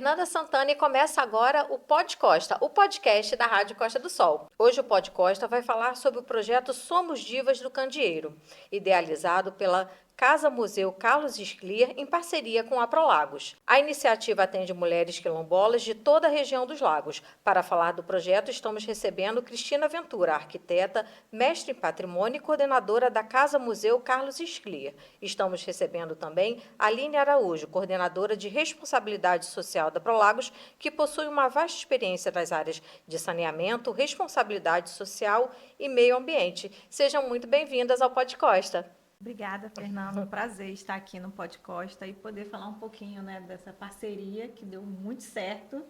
Fernanda Santana e começa agora o Pod Costa, o podcast da Rádio Costa do Sol. Hoje o Pod Costa vai falar sobre o projeto Somos Divas do Candeeiro, idealizado pela Casa Museu Carlos Scliar em parceria com a Prolagos. A iniciativa atende mulheres quilombolas de toda a região dos lagos. Para falar do projeto, estamos recebendo Cristina Ventura, arquiteta, mestre em patrimônio e coordenadora da Casa Museu Carlos Scliar. Estamos recebendo também Aline Araújo, coordenadora de responsabilidade social da Prolagos, que possui uma vasta experiência nas áreas de saneamento, responsabilidade social e meio ambiente. Sejam muito bem-vindas ao Pod Costa. Obrigada, Fernanda. Um prazer estar aqui no Pod Costa e poder falar um pouquinho, né, dessa parceria que deu muito certo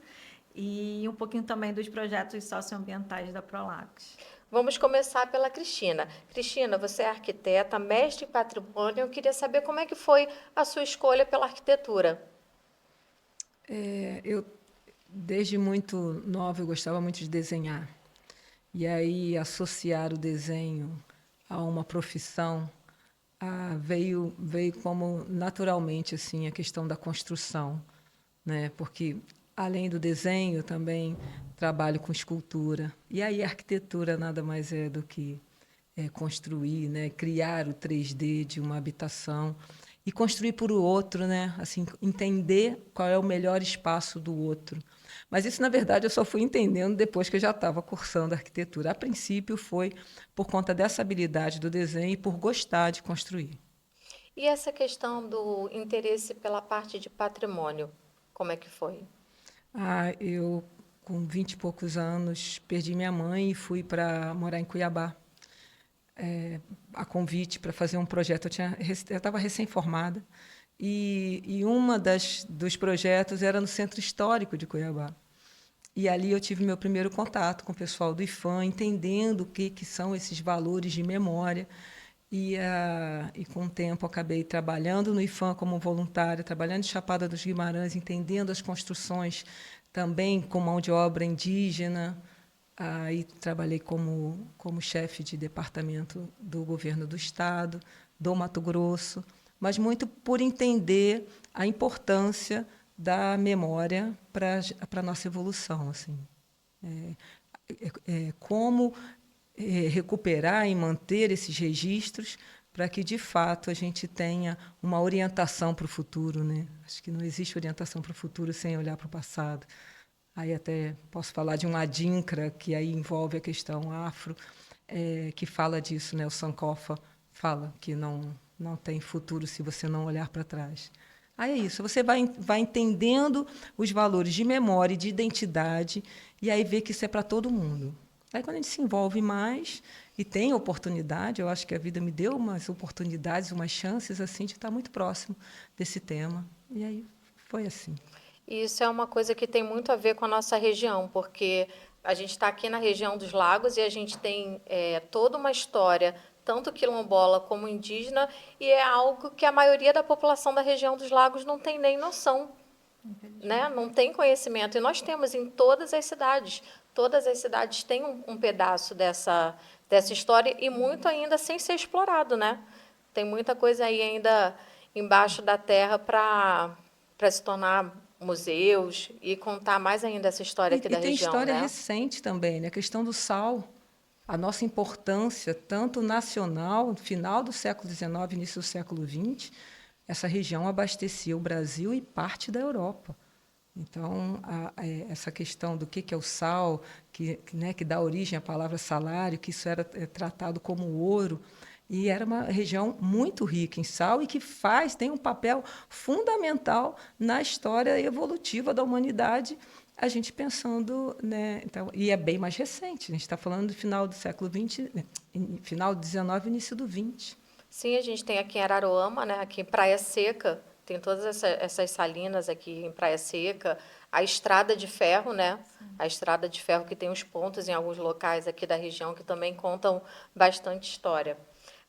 e um pouquinho também dos projetos socioambientais da Prolagos. Vamos começar pela Cristina. Cristina, você é arquiteta, mestre em patrimônio. Eu queria saber como é que foi a sua escolha pela arquitetura. Eu, desde muito nova, eu gostava muito de desenhar. E aí, associar o desenho a uma profissão veio como naturalmente assim a questão da construção, né? Porque, além do desenho, eu também trabalho com escultura. E aí, a arquitetura nada mais é do que construir, né? Criar o 3D de uma habitação e construir por o outro, né? Assim, entender qual é o melhor espaço do outro. Mas isso, na verdade, eu só fui entendendo depois que eu já estava cursando arquitetura. A princípio, foi por conta dessa habilidade do desenho e por gostar de construir. E essa questão do interesse pela parte de patrimônio, como é que foi? Eu, com 20 e poucos anos, perdi minha mãe e fui para morar em Cuiabá. A convite para fazer um projeto. Eu estava recém-formada e uma dos projetos era no Centro Histórico de Cuiabá. E ali eu tive meu primeiro contato com o pessoal do IPHAN, entendendo o que são esses valores de memória. E com o tempo acabei trabalhando no IPHAN como voluntária, trabalhando em Chapada dos Guimarães, entendendo as construções também com mão de obra indígena. Aí trabalhei como chefe de departamento do governo do estado, do Mato Grosso, mas muito por entender a importância da memória para a nossa evolução, assim. Como recuperar e manter esses registros para que, de fato, a gente tenha uma orientação para o futuro, né? Acho que não existe orientação para o futuro sem olhar para o passado. Aí até posso falar de um adinkra, que aí envolve a questão afro, que fala disso, né? O Sankofa fala que não tem futuro se você não olhar para trás. Aí é isso, você vai entendendo os valores de memória e de identidade, e aí vê que isso é para todo mundo. Aí, quando a gente se envolve mais e tem oportunidade, eu acho que a vida me deu umas oportunidades, umas chances assim de estar muito próximo desse tema. E aí foi assim. E isso é uma coisa que tem muito a ver com a nossa região, porque a gente está aqui na região dos lagos e a gente tem toda uma história, tanto quilombola como indígena, e é algo que a maioria da população da região dos lagos não tem nem noção, né? Não tem conhecimento. E nós temos em todas as cidades têm um pedaço dessa história e muito ainda sem ser explorado, né? Tem muita coisa aí ainda embaixo da terra para se tornar museus e contar mais ainda essa história aqui E da tem região, história né? recente também, né? A questão do sal, a nossa importância, tanto nacional, no final do século XIX, início do século XX, essa região abastecia o Brasil e parte da Europa. Então, essa questão do que é o sal, né, que dá origem à palavra salário, que isso era tratado como ouro, e era uma região muito rica em sal e que tem um papel fundamental na história evolutiva da humanidade, a gente pensando, né, então, e é bem mais recente, a gente está falando do final do século XX, né, final do XIX, início do XX. Sim, a gente tem aqui em Araruama, né? Aqui em Praia Seca, tem todas essas salinas aqui em Praia Seca, a estrada de ferro, né? A estrada de ferro que tem os pontos em alguns locais aqui da região que também contam bastante história.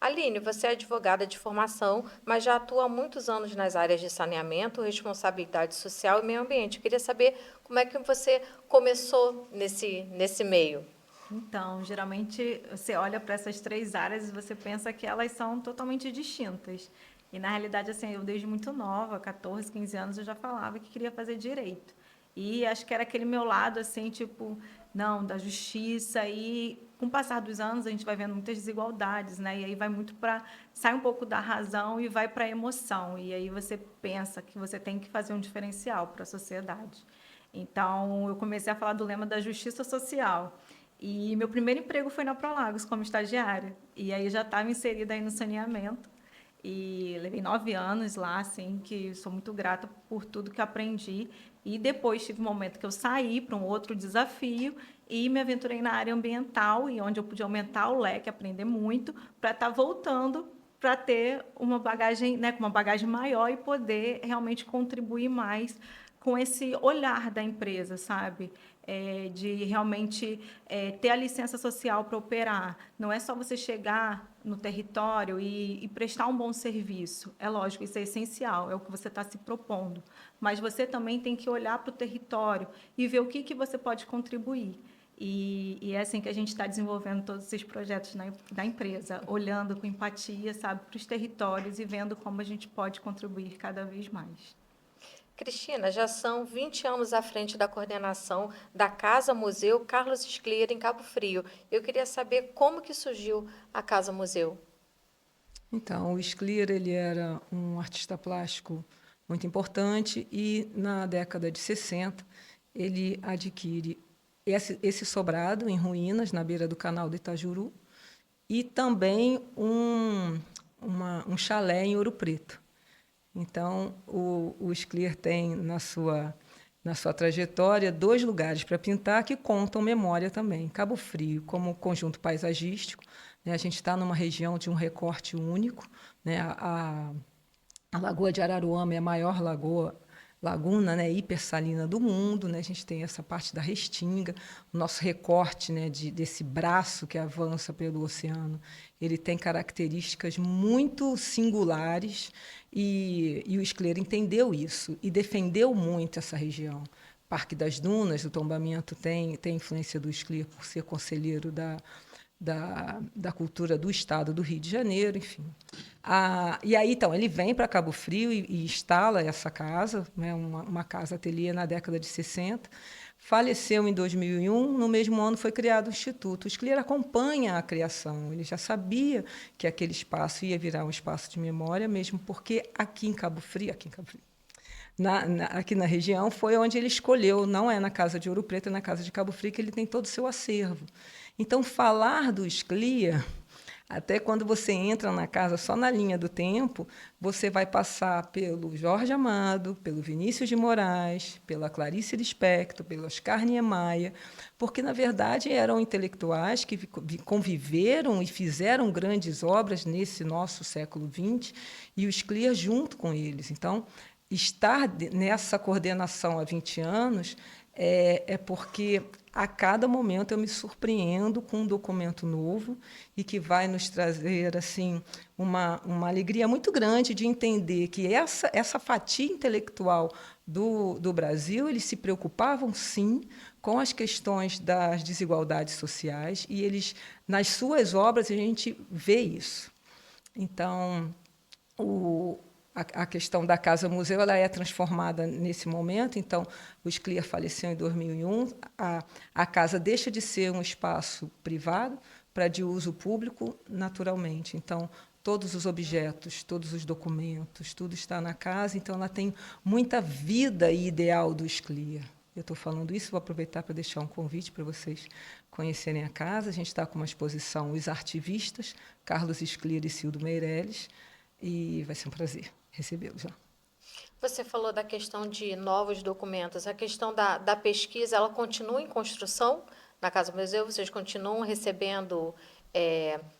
Aline, você é advogada de formação, mas já atua há muitos anos nas áreas de saneamento, responsabilidade social e meio ambiente. Eu queria saber como é que você começou nesse meio. Então, geralmente você olha para essas três áreas e você pensa que elas são totalmente distintas. E na realidade, assim, eu desde muito nova, 14, 15 anos, eu já falava que queria fazer direito. E acho que era aquele meu lado, assim, tipo, não, da justiça. E com o passar dos anos, a gente vai vendo muitas desigualdades, né? E aí vai muito para... Sai um pouco da razão e vai para a emoção. E aí você pensa que você tem que fazer um diferencial para a sociedade. Então, eu comecei a falar do lema da justiça social. E meu primeiro emprego foi na Prolagos, como estagiária. E aí já estava inserida aí no saneamento. E levei 9 anos lá, assim, que sou muito grata por tudo que aprendi. E depois tive um momento que eu saí para um outro desafio e me aventurei na área ambiental, e onde eu pude aumentar o leque, aprender muito, para estar voltando para ter uma bagagem, né, com uma bagagem maior e poder realmente contribuir mais com esse olhar da empresa, sabe? De realmente ter a licença social para operar. Não é só você chegar no território e prestar um bom serviço. É lógico, isso é essencial, é o que você está se propondo. Mas você também tem que olhar para o território e ver o que você pode contribuir. E é assim que a gente está desenvolvendo todos esses projetos na empresa, olhando com empatia, sabe, para os territórios e vendo como a gente pode contribuir cada vez mais. Cristina, já são 20 anos à frente da coordenação da Casa Museu Carlos Sclier, em Cabo Frio. Eu queria saber como que surgiu a Casa Museu. Então, o Sclier, ele era um artista plástico muito importante e, na década de 60, ele adquire esse sobrado em ruínas, na beira do canal do Itajuru, e também um chalé em Ouro Preto. Então, o Sclier tem na sua trajetória 2 lugares para pintar que contam memória também. Cabo Frio, como conjunto paisagístico, né, a gente está numa região de um recorte único, né, a Lagoa de Araruama é a maior laguna, né, hipersalina do mundo, né, a gente tem essa parte da Restinga, o nosso recorte, né, desse braço que avança pelo oceano, ele tem características muito singulares e o Sclier entendeu isso e defendeu muito essa região. Parque das Dunas, do tombamento, tem influência do Sclier por ser conselheiro da cultura do estado do Rio de Janeiro, enfim. E aí, então, ele vem para Cabo Frio e instala essa casa, né, uma casa-ateliê na década de 60. Faleceu em 2001, no mesmo ano foi criado o Instituto. O Sclier acompanha a criação, ele já sabia que aquele espaço ia virar um espaço de memória, mesmo porque aqui em Cabo Frio, aqui na região, foi onde ele escolheu, não é na Casa de Ouro Preto, é na Casa de Cabo Frio, que ele tem todo o seu acervo. Então, falar do Sclier, até quando você entra na casa só na linha do tempo, você vai passar pelo Jorge Amado, pelo Vinícius de Moraes, pela Clarice Lispector, pelo Oscar Niemeyer, porque, na verdade, eram intelectuais que conviveram e fizeram grandes obras nesse nosso século XX, e o Sclier junto com eles. Então, estar nessa coordenação há 20 anos é porque a cada momento eu me surpreendo com um documento novo e que vai nos trazer assim uma alegria muito grande de entender que essa fatia intelectual do Brasil, eles se preocupavam, sim, com as questões das desigualdades sociais e eles, nas suas obras, a gente vê isso. Então, a questão da Casa Museu ela é transformada nesse momento. Então, o Sclier faleceu em 2001, a casa deixa de ser um espaço privado para de uso público naturalmente. Então, todos os objetos, todos os documentos, tudo está na casa, então ela tem muita vida e ideal do Sclier. Eu estou falando isso, vou aproveitar para deixar um convite para vocês conhecerem a casa. A gente está com uma exposição Os Artivistas, Carlos Sclier e Cildo Meirelles, e vai ser um prazer recebê-lo já. Você falou da questão de novos documentos. A questão da pesquisa, ela continua em construção na Casa Museu? Vocês continuam recebendo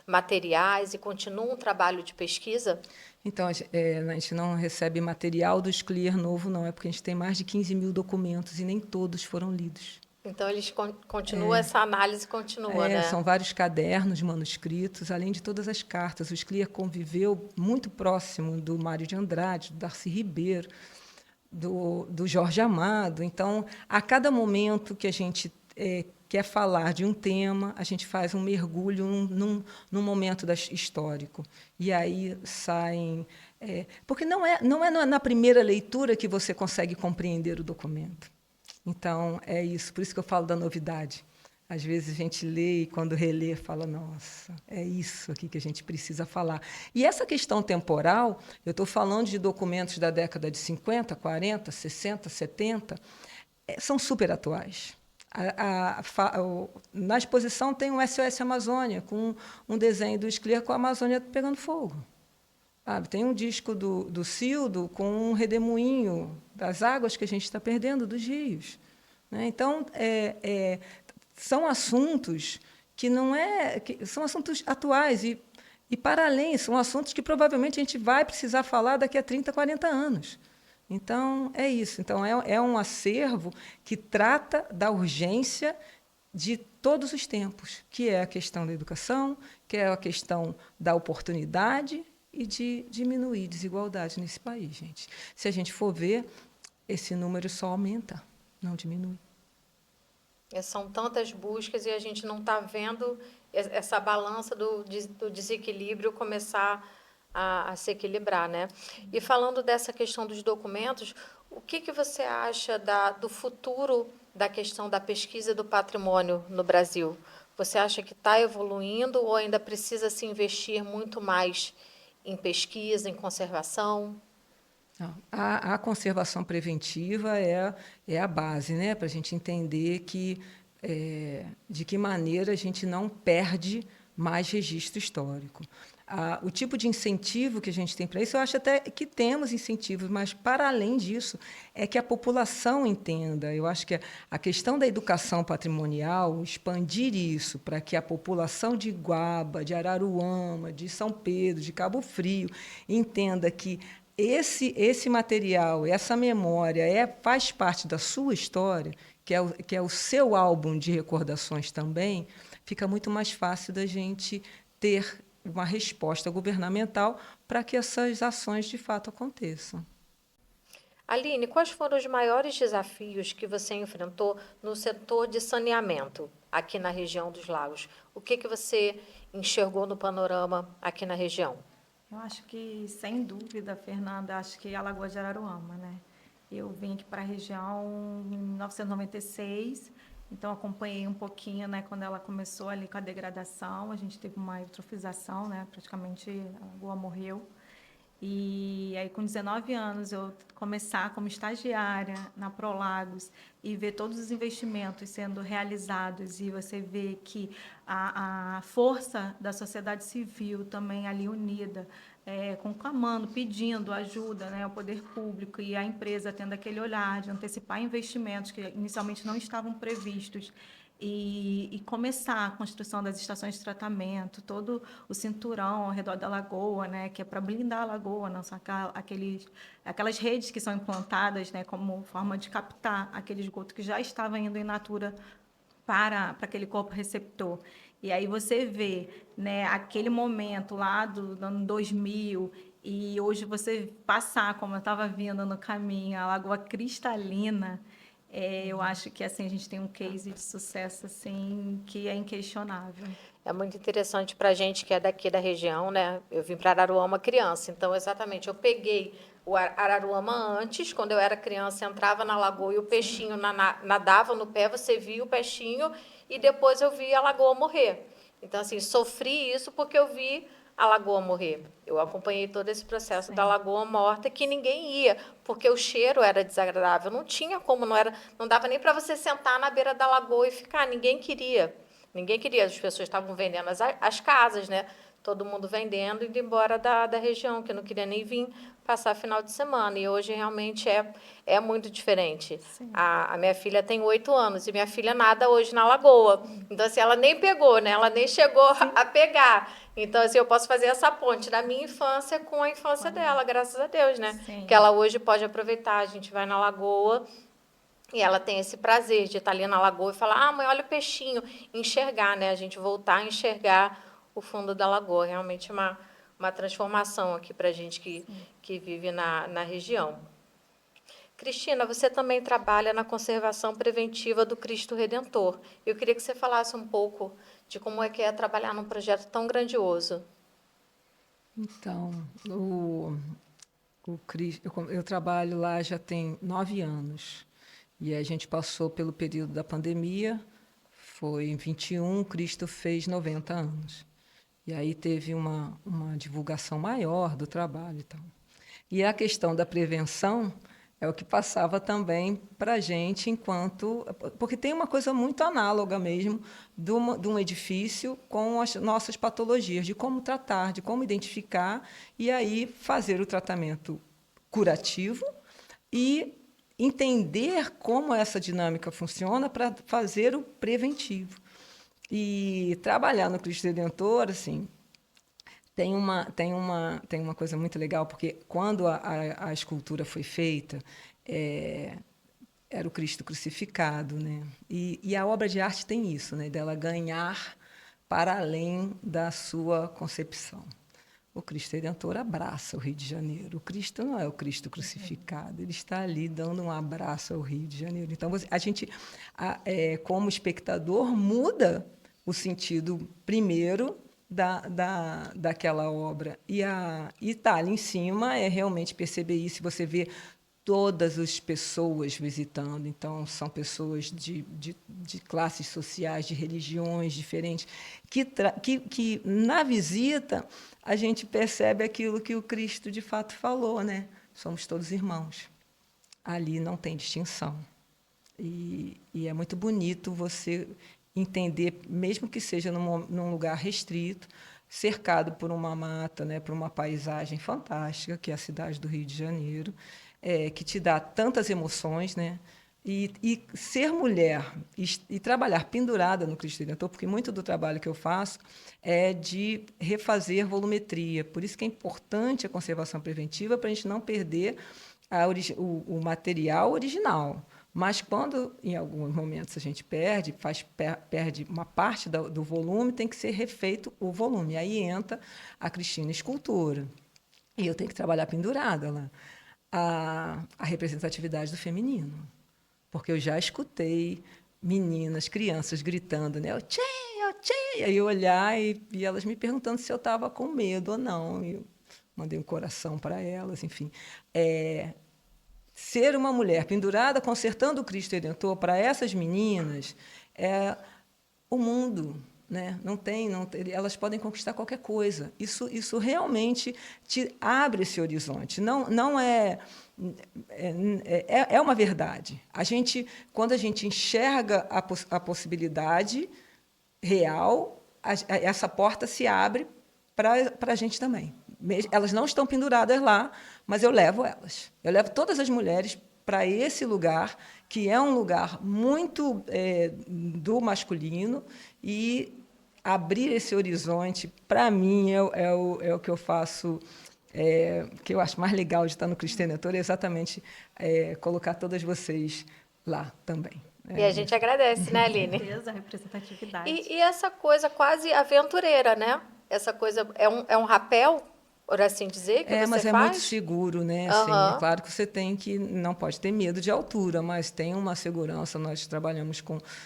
materiais e continuam um trabalho de pesquisa? Então, a gente não recebe material do Sclier novo, não, é porque a gente tem mais de 15 mil documentos e nem todos foram lidos. Então, eles continuam, essa análise continua, né? São vários cadernos, manuscritos, além de todas as cartas. O Sclier conviveu muito próximo do Mário de Andrade, do Darcy Ribeiro, do Jorge Amado. Então, a cada momento que a gente quer falar de um tema, a gente faz um mergulho num momento histórico. E aí saem... porque não é na primeira leitura que você consegue compreender o documento. Então, é isso. Por isso que eu falo da novidade. Às vezes a gente lê e, quando relê, fala, nossa, é isso aqui que a gente precisa falar. E essa questão temporal, eu estou falando de documentos da década de 50, 40, 60, 70, são super atuais. Na exposição tem um SOS Amazônia, com um desenho do Scler com a Amazônia pegando fogo. Sabe? Tem um disco do Cildo com um redemoinho das águas que a gente está perdendo, dos rios. Né? Então, são assuntos que não são assuntos atuais e, para além, são assuntos que provavelmente a gente vai precisar falar daqui a 30, 40 anos. Então, é isso. Então, é um acervo que trata da urgência de todos os tempos, que é a questão da educação, que é a questão da oportunidade e de diminuir desigualdade nesse país, gente. Se a gente for ver, esse número só aumenta, não diminui. São tantas buscas e a gente não está vendo essa balança do desequilíbrio começar a se equilibrar, né? E falando dessa questão dos documentos, o que você acha do futuro da questão da pesquisa do patrimônio no Brasil? Você acha que está evoluindo ou ainda precisa se investir muito mais em pesquisa, em conservação? Não, a conservação preventiva é a base, né, para a gente entender de que maneira a gente não perde mais registro histórico. O tipo de incentivo que a gente tem para isso, eu acho até que temos incentivos, mas, para além disso, é que a população entenda. Eu acho que a questão da educação patrimonial, expandir isso para que a população de Iguaba, de Araruama, de São Pedro, de Cabo Frio, entenda que esse material, essa memória faz parte da sua história, que é o seu álbum de recordações também, fica muito mais fácil da gente ter uma resposta governamental para que essas ações de fato aconteçam. Aline, quais foram os maiores desafios que você enfrentou no setor de saneamento aqui na região dos lagos? O que você enxergou no panorama aqui na região? Eu acho que, sem dúvida, Fernanda, acho que a Lagoa de Araruama, né? Eu vim aqui para a região em 1996, então acompanhei um pouquinho, né, quando ela começou ali com a degradação, a gente teve uma eutrofização, né, praticamente a lagoa morreu. E aí, com 19 anos, eu começar como estagiária na Prolagos e ver todos os investimentos sendo realizados e você vê que a força da sociedade civil também ali unida, conclamando, pedindo ajuda, né, ao poder público e a empresa tendo aquele olhar de antecipar investimentos que inicialmente não estavam previstos e começar a construção das estações de tratamento, todo o cinturão ao redor da lagoa, né, que é para blindar a lagoa, não sacar aquelas redes que são implantadas, né, como forma de captar aquele esgoto que já estava indo in natura para aquele corpo receptor. E aí você vê, né, aquele momento lá do ano 2000 e hoje você passar, como eu estava vindo no caminho, a Lagoa Cristalina. Eu acho que assim a gente tem um case de sucesso assim que é inquestionável. É muito interessante para a gente que é daqui da região, né? Eu vim para Araruama criança, então exatamente eu peguei o Araruama antes, quando eu era criança, entrava na lagoa e o peixinho nadava no pé, você via o peixinho e depois eu vi a lagoa morrer. Então assim, sofri isso porque eu vi a lagoa morrer. Eu acompanhei todo esse processo da lagoa morta que ninguém ia, porque o cheiro era desagradável. Não tinha como, não dava nem para você sentar na beira da lagoa e ficar, ninguém queria. Ninguém queria, as pessoas estavam vendendo as casas, né? Todo mundo vendendo e indo embora da região, que não queria nem vir passar final de semana. E hoje realmente é muito diferente. A minha filha tem 8 anos e minha filha nada hoje na lagoa. Então, assim, ela nem pegou, né? Ela nem chegou a pegar. Então, assim, eu posso fazer essa ponte da minha infância com a infância dela, graças a Deus, né? Sim. Que ela hoje pode aproveitar. A gente vai na lagoa e ela tem esse prazer de estar ali na lagoa e falar, mãe, olha o peixinho. Enxergar, né? A gente voltar a enxergar o fundo da lagoa. Realmente uma transformação aqui para a gente que vive na região. Cristina, você também trabalha na conservação preventiva do Cristo Redentor. Eu queria que você falasse um pouco de como é que é trabalhar num projeto tão grandioso. Então, eu trabalho lá já tem 9 anos. E a gente passou pelo período da pandemia, foi em 21, Cristo fez 90 anos. E aí teve uma divulgação maior do trabalho e tal. E a questão da prevenção é o que passava também para a gente enquanto... Porque tem uma coisa muito análoga mesmo de um edifício com as nossas patologias, de como tratar, de como identificar e aí fazer o tratamento curativo e entender como essa dinâmica funciona para fazer o preventivo. E trabalhar no Cristo Redentor, assim, tem uma coisa muito legal, porque quando a escultura foi feita, é, era o Cristo crucificado, né? E a obra de arte tem isso, né? Dela ganhar para além da sua concepção. O Cristo Redentor abraça o Rio de Janeiro. O Cristo não é o Cristo crucificado, ele está ali dando um abraço ao Rio de Janeiro. Então, a gente, como espectador, muda o sentido primeiro daquela obra. E tá ali em cima é realmente perceber isso. Você vê todas as pessoas visitando. Então, são pessoas de classes sociais, de religiões diferentes, que na visita a gente percebe aquilo que o Cristo de fato falou, né? Somos todos irmãos. Ali não tem distinção. E é muito bonito você entender, mesmo que seja num lugar restrito, cercado por uma mata, né, por uma paisagem fantástica, que é a cidade do Rio de Janeiro, que te dá tantas emoções, né? E ser mulher e trabalhar pendurada no Cristo Redentor, porque muito do trabalho que eu faço é de refazer volumetria. Por isso que é importante a conservação preventiva, para a gente não perder o material original. Mas quando, em alguns momentos, a gente perde uma parte do volume, tem que ser refeito o volume. Aí entra a Cristina Escultora. E eu tenho que trabalhar pendurada lá. A representatividade do feminino. Porque eu já escutei meninas, crianças gritando, né? Eu tchê, aí eu olhar e elas me perguntando se eu estava com medo ou não. E eu mandei um coração para elas, enfim. Ser uma mulher pendurada, consertando o Cristo Redentor para essas meninas é o mundo. Né? Elas podem conquistar qualquer coisa. Isso realmente te abre esse horizonte. Não é uma verdade. Quando a gente enxerga a possibilidade real, essa porta se abre para a gente também. Elas não estão penduradas lá, mas eu levo elas. Eu levo todas as mulheres para esse lugar, que é um lugar muito do masculino, e abrir esse horizonte, para mim, é o que eu faço, que eu acho mais legal de estar no Cristo Redentor, é exatamente colocar todas vocês lá também. E a gente agradece, né, Aline? Com certeza, a representatividade. E essa coisa quase aventureira, né? Essa coisa é um rapel, por assim dizer, que você Mas é faz? muito seguro, né? Assim, é claro que você não pode ter medo de altura, mas tem uma segurança. Nós trabalhamos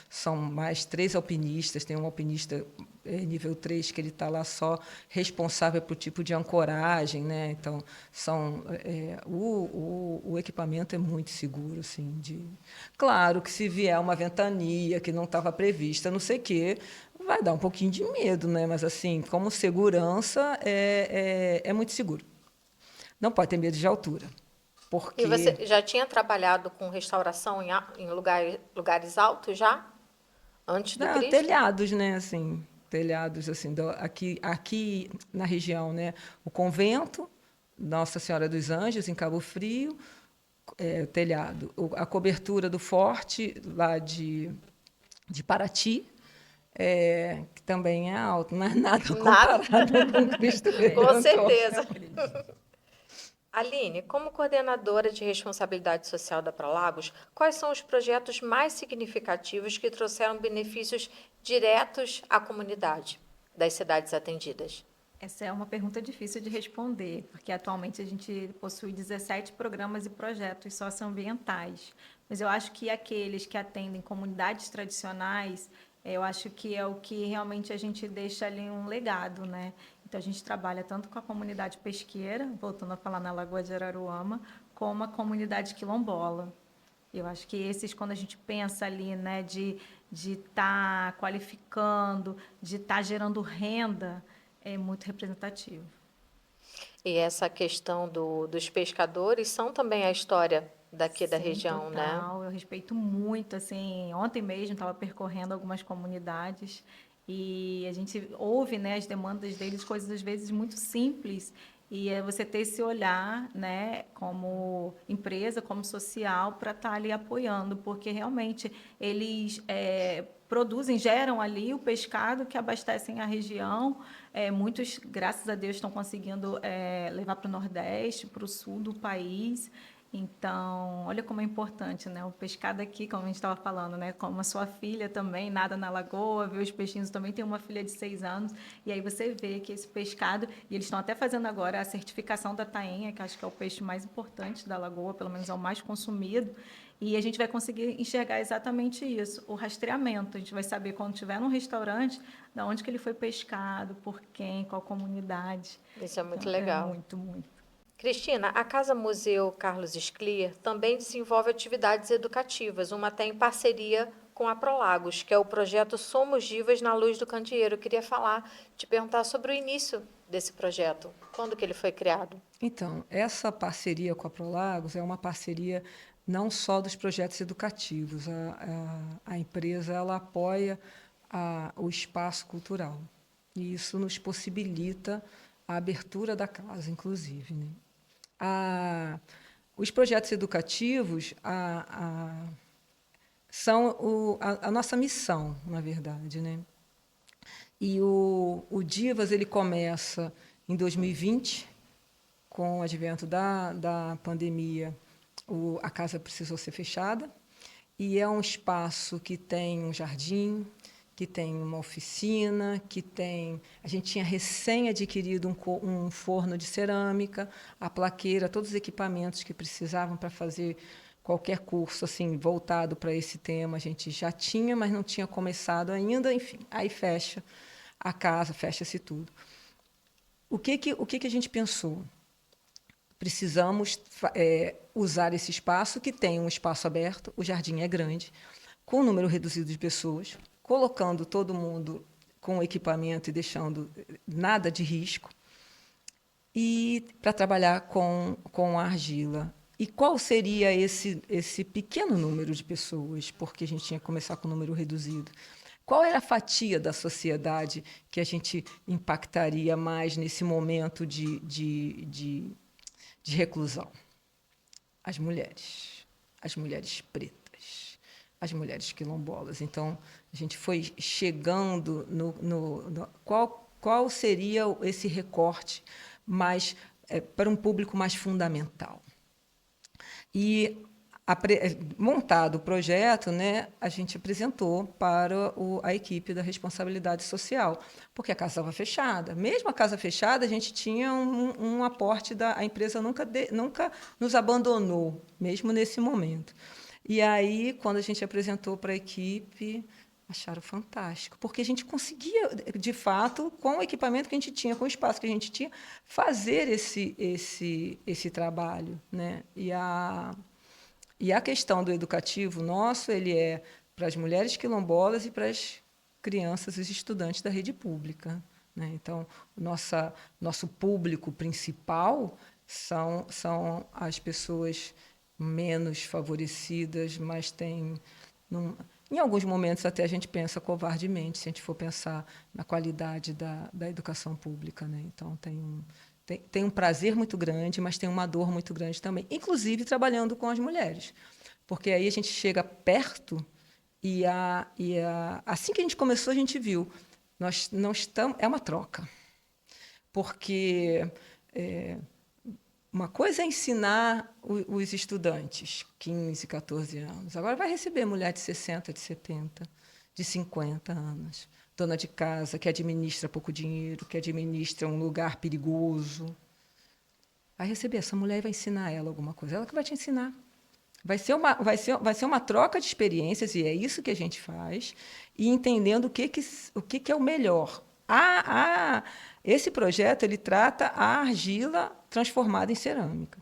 são mais 3 alpinistas, tem um alpinista nível 3 que ele está lá só responsável por tipo de ancoragem, né? Então, o equipamento é muito seguro, assim. Claro que se vier uma ventania que não estava prevista, não sei o quê, vai dar um pouquinho de medo, né? Mas, assim, como segurança, é muito seguro. Não pode ter medo de altura. Porque... E você já tinha trabalhado com restauração em lugares altos já? Antes do Cristo? Telhados, né? Assim, telhados, assim, aqui na região, né? O convento, Nossa Senhora dos Anjos, em Cabo Frio, telhado. A cobertura do forte, lá de Paraty, que também é alto, mas nada comparado com Cristo Redentor. Com certeza. Aline, como coordenadora de responsabilidade social da Prolagos, quais são os projetos mais significativos que trouxeram benefícios diretos à comunidade das cidades atendidas? Essa é uma pergunta difícil de responder, porque atualmente a gente possui 17 programas e projetos socioambientais. Mas eu acho que aqueles que atendem comunidades tradicionais, eu acho que é o que realmente a gente deixa ali um legado, né? Então, a gente trabalha tanto com a comunidade pesqueira, voltando a falar na Lagoa de Araruama, como a comunidade quilombola. Eu acho que esses, quando a gente pensa ali, né, de estar qualificando, de estar gerando renda, é muito representativo. E essa questão dos pescadores são também a história daqui da Sim, região, né? total. Eu respeito muito, assim, ontem mesmo estava percorrendo algumas comunidades e a gente ouve, né, as demandas deles, coisas às vezes muito simples. E é você ter esse olhar, né, como empresa, como social, para estar ali apoiando, porque realmente eles produzem, geram ali o pescado que abastecem a região. Muitos, graças a Deus, estão conseguindo levar para o Nordeste, para o sul do país. Então, olha como é importante, né? O pescado aqui, como a gente estava falando, né? Como a sua filha também nada na lagoa, vê os peixinhos também, tem uma filha de 6 anos, e aí você vê que esse pescado, e eles estão até fazendo agora a certificação da tainha, que acho que é o peixe mais importante da lagoa, pelo menos é o mais consumido, e a gente vai conseguir enxergar exatamente isso, o rastreamento. A gente vai saber quando estiver num restaurante, da onde que ele foi pescado, por quem, qual comunidade. Isso é muito Então, é legal. muito, muito. Cristina, a Casa Museu Carlos Sclier também desenvolve atividades educativas, uma até em parceria com a Prolagos, que é o projeto Somos Divas na Luz do Candeeiro. Eu queria te perguntar sobre o início desse projeto. Quando que ele foi criado? Então, essa parceria com a Prolagos é uma parceria não só dos projetos educativos. A empresa ela apoia o espaço cultural. E isso nos possibilita a abertura da casa, inclusive, né? Os projetos educativos são a nossa missão, na verdade, né? E o Divas ele começa em 2020, com o advento da pandemia, a casa precisou ser fechada, e é um espaço que tem um jardim, que tem uma oficina, que tem... A gente tinha recém adquirido um forno de cerâmica, a plaqueira, todos os equipamentos que precisavam para fazer qualquer curso assim voltado para esse tema, a gente já tinha, mas não tinha começado ainda, enfim, aí fecha a casa, fecha-se tudo. O que a gente pensou? Precisamos usar esse espaço, que tem um espaço aberto, o jardim é grande, com um número reduzido de pessoas, colocando todo mundo com equipamento e deixando nada de risco, e para trabalhar com a argila. E qual seria esse pequeno número de pessoas? Porque a gente tinha que começar com um número reduzido. Qual era a fatia da sociedade que a gente impactaria mais nesse momento de reclusão? As mulheres pretas, as mulheres quilombolas. Então, a gente foi chegando qual seria esse recorte mais para um público mais fundamental. E montado o projeto, né, a gente apresentou para a equipe da responsabilidade social, porque a casa estava fechada. Mesmo a casa fechada, a gente tinha um aporte a empresa nunca nos abandonou, mesmo nesse momento. E aí, quando a gente apresentou para a equipe, acharam fantástico, porque a gente conseguia, de fato, com o equipamento que a gente tinha, com o espaço que a gente tinha, fazer esse trabalho, né? E a questão do educativo nosso, ele é para as mulheres quilombolas e para as crianças e estudantes da rede pública, né? Então, nosso público principal são as pessoas menos favorecidas, mas em alguns momentos até a gente pensa covardemente, se a gente for pensar na qualidade da educação pública, né? Então, tem um prazer muito grande, mas tem uma dor muito grande também, inclusive trabalhando com as mulheres, porque aí a gente chega perto e assim que a gente começou, a gente viu, nós não estamos, é uma troca, porque uma coisa é ensinar os estudantes, 15, 14 anos, agora vai receber mulher de 60, de 70, de 50 anos, dona de casa, que administra pouco dinheiro, que administra um lugar perigoso. Vai receber essa mulher e vai ensinar ela alguma coisa. Ela que vai te ensinar. Vai ser uma troca de experiências, e é isso que a gente faz, e entendendo o que é o melhor. Esse projeto ele trata a argila transformada em cerâmica.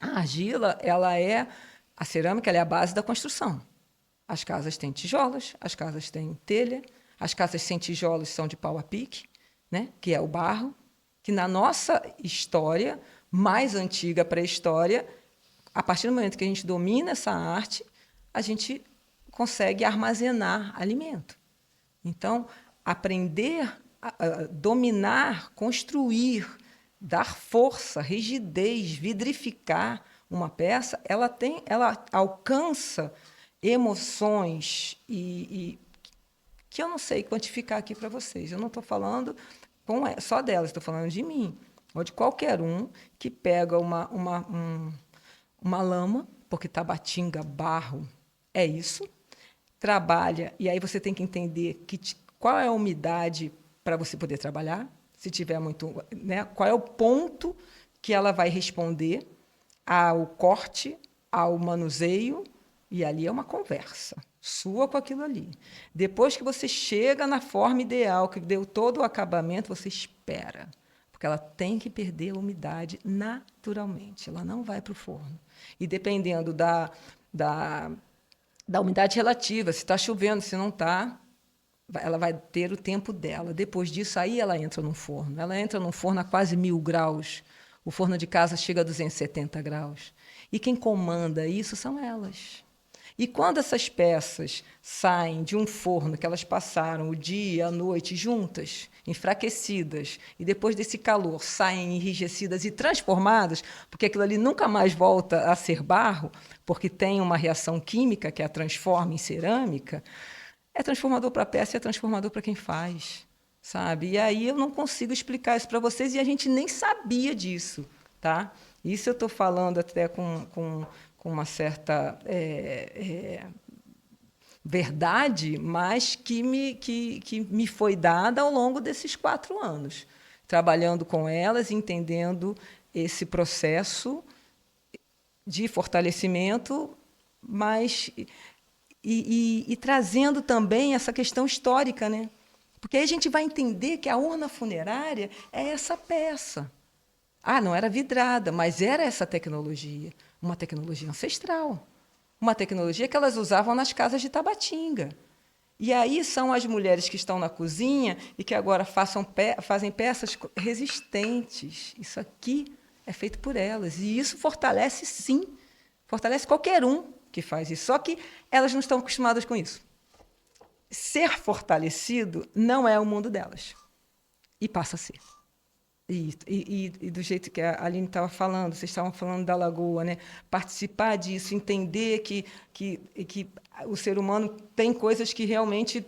A argila ela é A cerâmica ela é a base da construção. As casas têm tijolos, as casas têm telha, as casas sem tijolos são de pau a pique, né? Que é o barro, que na nossa história mais antiga, pré-história, a partir do momento que a gente domina essa arte, a gente consegue armazenar alimento. Então, aprender a dominar, construir, dar força, rigidez, vidrificar uma peça, ela alcança emoções que eu não sei quantificar aqui para vocês. Eu não estou falando só delas, estou falando de mim, ou de qualquer um que pega uma lama, porque tabatinga, barro, é isso, trabalha, e aí você tem que entender qual é a umidade para você poder trabalhar, se tiver muito, né? Qual é o ponto que ela vai responder ao corte, ao manuseio, e ali é uma conversa sua com aquilo ali. Depois que você chega na forma ideal, que deu todo o acabamento, você espera, porque ela tem que perder a umidade naturalmente, ela não vai para o forno. E dependendo da umidade relativa, se está chovendo, se não está, ela vai ter o tempo dela. Depois disso, aí ela entra no forno. Ela entra no forno a quase 1000 graus. O forno de casa chega a 270 graus. E quem comanda isso são elas. E quando essas peças saem de um forno que elas passaram o dia, a noite juntas, enfraquecidas, e depois desse calor saem enrijecidas e transformadas, porque aquilo ali nunca mais volta a ser barro, porque tem uma reação química que a transforma em cerâmica, é transformador para a peça e é transformador para quem faz, sabe? E aí eu não consigo explicar isso para vocês e a gente nem sabia disso, tá? Isso eu estou falando até com uma certa verdade, mas que me foi dada ao longo desses 4 anos, trabalhando com elas, entendendo esse processo de fortalecimento, mas e trazendo também essa questão histórica, né? Porque aí a gente vai entender que a urna funerária é essa peça. Ah, não era vidrada, mas era essa tecnologia, uma tecnologia ancestral, uma tecnologia que elas usavam nas casas de Tabatinga. E aí são as mulheres que estão na cozinha e que agora fazem peças resistentes. Isso aqui é feito por elas. E isso fortalece, sim, fortalece qualquer um que faz isso. Só que elas não estão acostumadas com isso. Ser fortalecido não é o mundo delas. E passa a ser. E do jeito que a Aline estava falando, vocês estavam falando da lagoa, né? Participar disso, entender que o ser humano tem coisas que realmente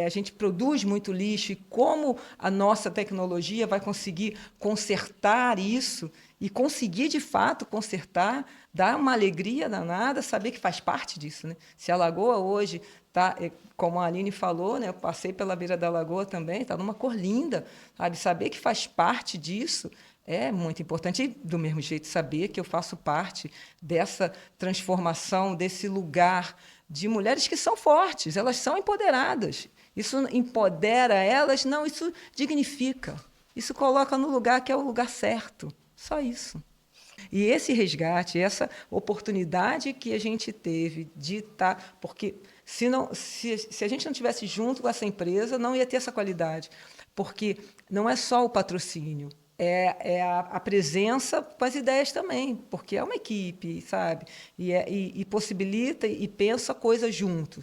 a gente produz muito lixo, e como a nossa tecnologia vai conseguir consertar isso, e conseguir, de fato, consertar, dá uma alegria danada saber que faz parte disso, né? Se a lagoa hoje está, como a Aline falou, né? Eu passei pela beira da lagoa também, está numa cor linda, sabe? Saber que faz parte disso é muito importante. E, do mesmo jeito, saber que eu faço parte dessa transformação, desse lugar de mulheres que são fortes, elas são empoderadas. Isso empodera elas? Não, isso dignifica. Isso coloca no lugar que é o lugar certo. Só isso. E esse resgate, essa oportunidade que a gente teve de estar... Porque se a gente não tivesse junto com essa empresa, não ia ter essa qualidade. Porque não é só o patrocínio, é a presença com as ideias também, porque é uma equipe, sabe? E possibilita e pensa coisas junto.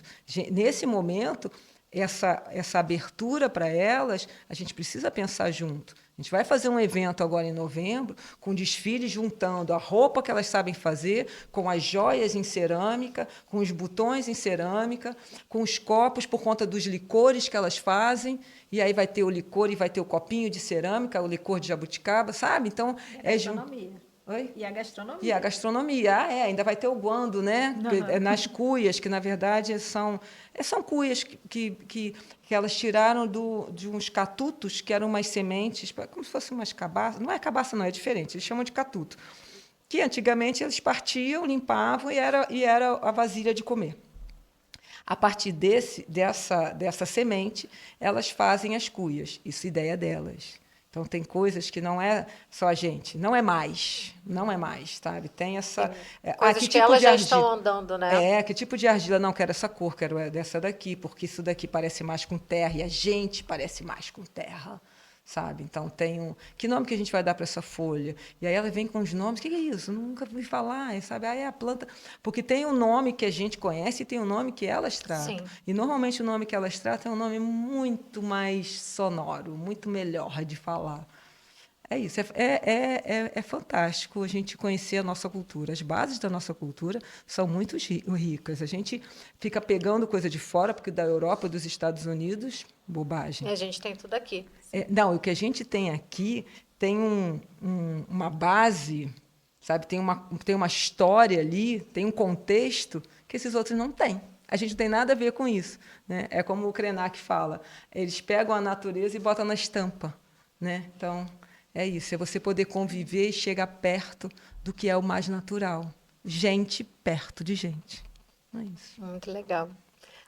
Nesse momento, essa abertura para elas, a gente precisa pensar junto. A gente vai fazer um evento agora em novembro, com desfiles juntando a roupa que elas sabem fazer, com as joias em cerâmica, com os botões em cerâmica, com os copos por conta dos licores que elas fazem, e aí vai ter o licor e vai ter o copinho de cerâmica, o licor de jabuticaba, sabe? Então, gastronomia. Oi? E a gastronomia. E a gastronomia, ainda vai ter o guando, né? Uhum. Nas cuias, que na verdade são cuias que elas tiraram de uns catutos, que eram umas sementes, como se fossem umas cabaças. Não é cabaça, não, é diferente, eles chamam de catuto. Que antigamente eles partiam, limpavam e era a vasilha de comer. A partir dessa semente, elas fazem as cuias. Isso é ideia delas. Então, tem coisas que não é só a gente, não é mais, sabe? Tem essa... Coisas que que tipo elas de já argila? estão andando, né? Que tipo de argila? Não, quero essa cor, quero dessa daqui, porque isso daqui parece mais com terra e a gente parece mais com terra, sabe? Então, que nome que a gente vai dar para essa folha? E aí ela vem com os nomes, o que é isso? Nunca ouvi falar, sabe? Aí é a planta... Porque tem um nome que a gente conhece e tem um nome que elas tratam. Sim. E, normalmente, o nome que elas tratam é um nome muito mais sonoro, muito melhor de falar. É isso, é fantástico a gente conhecer a nossa cultura. As bases da nossa cultura são muito ricas. A gente fica pegando coisa de fora, porque da Europa, dos Estados Unidos, E bobagem. a gente tem tudo aqui. Não, o que a gente tem aqui tem uma base, sabe? Tem uma história ali, tem um contexto que esses outros não têm. A gente não tem nada a ver com isso, né? É como o Krenak fala, eles pegam a natureza e botam na estampa, né? Então, é isso, é você poder conviver e chegar perto do que é o mais natural. Gente perto de gente. É isso. Muito legal.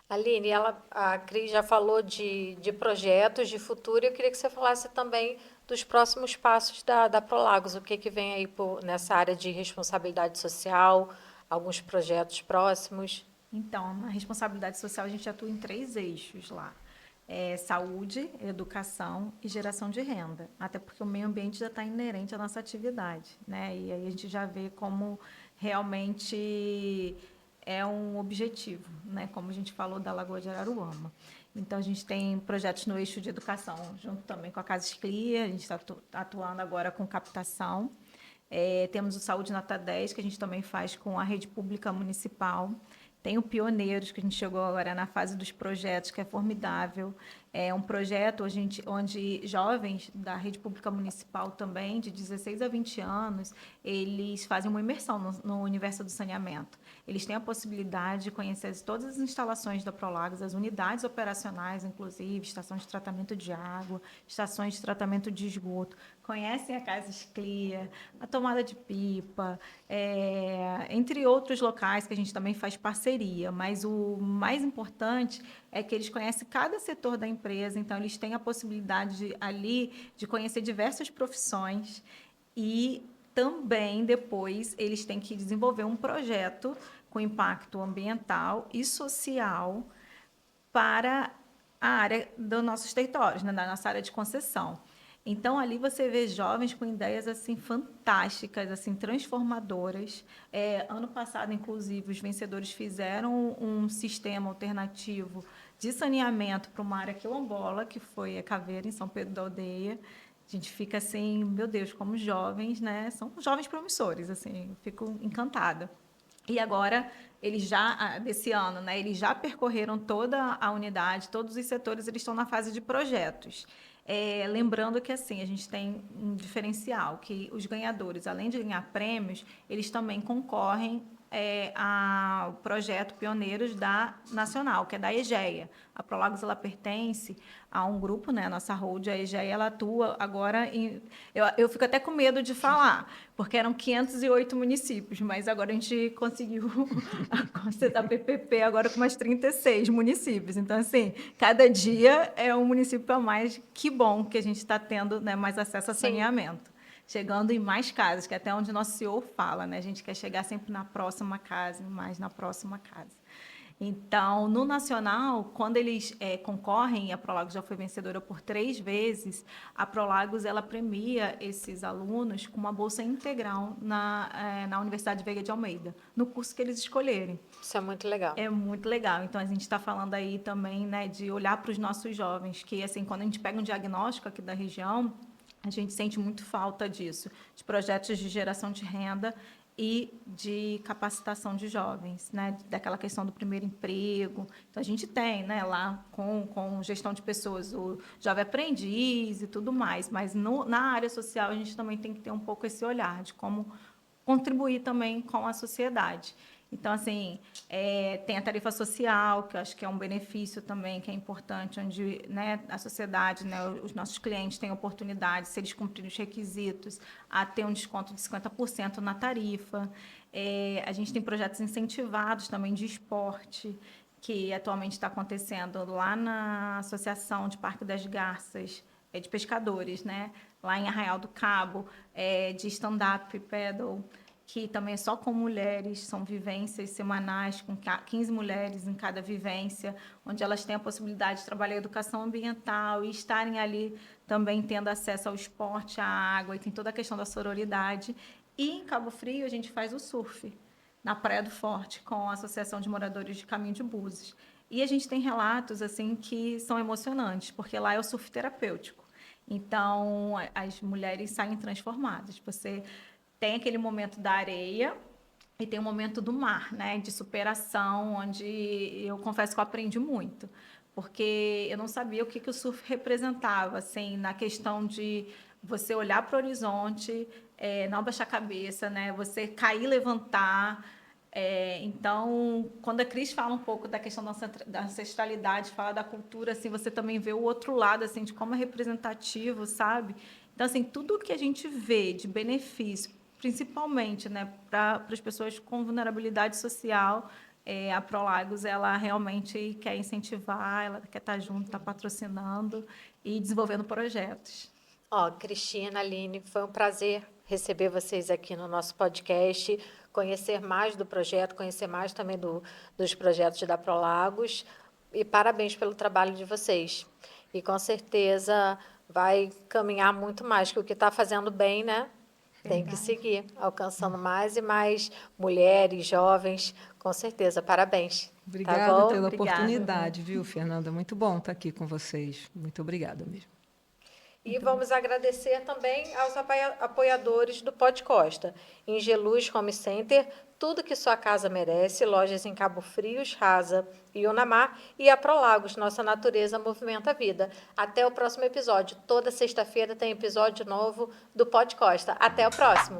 Aline, a Cris já falou de projetos de futuro. Eu queria que você falasse também dos próximos passos da Prolagos. O que vem aí nessa área de responsabilidade social, alguns projetos próximos. Então, na responsabilidade social, a gente atua em 3 eixos lá. Saúde, educação e geração de renda. Até porque o meio ambiente já está inerente à nossa atividade, né? E aí a gente já vê como realmente é um objetivo, né? Como a gente falou da Lagoa de Araruama. Então, a gente tem projetos no eixo de educação, junto também com a Casa Esclia, a gente está atuando agora com captação. Temos o Saúde Nota 10, que a gente também faz com a rede pública municipal. Tem o Pioneiros, que a gente chegou agora na fase dos projetos, que é formidável. É um projeto onde jovens da rede pública municipal também, de 16 a 20 anos, eles fazem uma imersão no universo do saneamento. Eles têm a possibilidade de conhecer todas as instalações da Prolagos, as unidades operacionais, inclusive, estação de tratamento de água, estações de tratamento de esgoto, conhecem a Casa Esclia, a tomada de pipa, entre outros locais que a gente também faz parceria, mas o mais importante é que eles conhecem cada setor da empresa, então eles têm a possibilidade ali de conhecer diversas profissões e também depois eles têm que desenvolver um projeto com impacto ambiental e social para a área dos nossos territórios, né, da nossa área de concessão. Então, ali você vê jovens com ideias assim fantásticas, assim transformadoras. Ano passado, inclusive, os vencedores fizeram um sistema alternativo de saneamento para uma área quilombola, que foi a Caveira, em São Pedro da Aldeia. A gente fica assim, meu Deus, como jovens, né? São jovens promissores, assim, fico encantada. E agora, eles já, desse ano, né, eles já percorreram toda a unidade, todos os setores, eles estão na fase de projetos. Lembrando que, assim, a gente tem um diferencial, que os ganhadores, além de ganhar prêmios, eles também concorrem ao projeto Pioneiros da Nacional, que é da EGEA. A Prolagos, ela pertence a um grupo, né, a nossa holding, a EGEA, ela atua agora em... Eu fico até com medo de falar, porque eram 508 municípios, mas agora a gente conseguiu a PPP agora com umas 36 municípios. Então, assim, cada dia é um município a mais. Que bom que a gente está tendo, né, mais acesso a saneamento. Chegando em mais casas, que é até onde nosso CEO fala, né? A gente quer chegar sempre na próxima casa, mais na próxima casa. Então, no nacional, quando eles concorrem, a Prolagos já foi vencedora por 3 vezes, a Prolagos ela premia esses alunos com uma bolsa integral na Universidade Veiga de Almeida, no curso que eles escolherem. Isso é muito legal. É muito legal. Então, a gente está falando aí também, né, de olhar para os nossos jovens, que, assim, quando a gente pega um diagnóstico aqui da região, a gente sente muito falta disso, de projetos de geração de renda e de capacitação de jovens, né? Daquela questão do primeiro emprego. Então, a gente tem, né, lá com gestão de pessoas, o jovem aprendiz e tudo mais, mas na área social a gente também tem que ter um pouco esse olhar de como contribuir também com a sociedade. Então, assim, tem a tarifa social, que eu acho que é um benefício também, que é importante, onde, né, a sociedade, né, os nossos clientes têm oportunidade, se eles cumprirem os requisitos, a ter um desconto de 50% na tarifa. A gente tem projetos incentivados também de esporte, que atualmente está acontecendo lá na Associação de Parque das Garças, de pescadores, né? lá em Arraial do Cabo, de stand-up paddle, que também é só com mulheres, são vivências semanais, com 15 mulheres em cada vivência, onde elas têm a possibilidade de trabalhar educação ambiental e estarem ali também tendo acesso ao esporte, à água, e tem toda a questão da sororidade. E em Cabo Frio a gente faz o surf, na Praia do Forte, com a Associação de Moradores de Caminho de Búzios. E a gente tem relatos assim que são emocionantes, porque lá é o surf terapêutico. Então, as mulheres saem transformadas. Você tem aquele momento da areia e tem o momento do mar, né, de superação, onde eu confesso que eu aprendi muito, porque eu não sabia o que o surf representava, assim, na questão de você olhar para o horizonte, não abaixar a cabeça, né, você cair e levantar. Então, quando a Cris fala um pouco da questão da ancestralidade, fala da cultura, assim, você também vê o outro lado, assim, de como é representativo, sabe? Então, assim, tudo que a gente vê de benefício, principalmente, né, para as pessoas com vulnerabilidade social, a Prolagos, ela realmente quer incentivar, ela quer estar junto, está patrocinando e desenvolvendo projetos. Cristina, Aline, foi um prazer receber vocês aqui no nosso podcast, conhecer mais do projeto, conhecer mais também dos projetos da Prolagos, e parabéns pelo trabalho de vocês. E com certeza vai caminhar muito mais, que o que está fazendo bem, né? Tem que seguir, alcançando mais e mais mulheres, jovens, com certeza. Parabéns. Obrigada Tá bom? pela Obrigada. oportunidade, viu, Fernanda? Muito bom estar aqui com vocês. Muito obrigada mesmo. E vamos agradecer também aos apoiadores do Pod Costa. Ingeluz Home Center, tudo que sua casa merece, lojas em Cabo Frio, Rasa e Unamar, e a Prolagos, nossa natureza movimenta a vida. Até o próximo episódio. Toda sexta-feira tem episódio novo do Pod Costa. Até o próximo!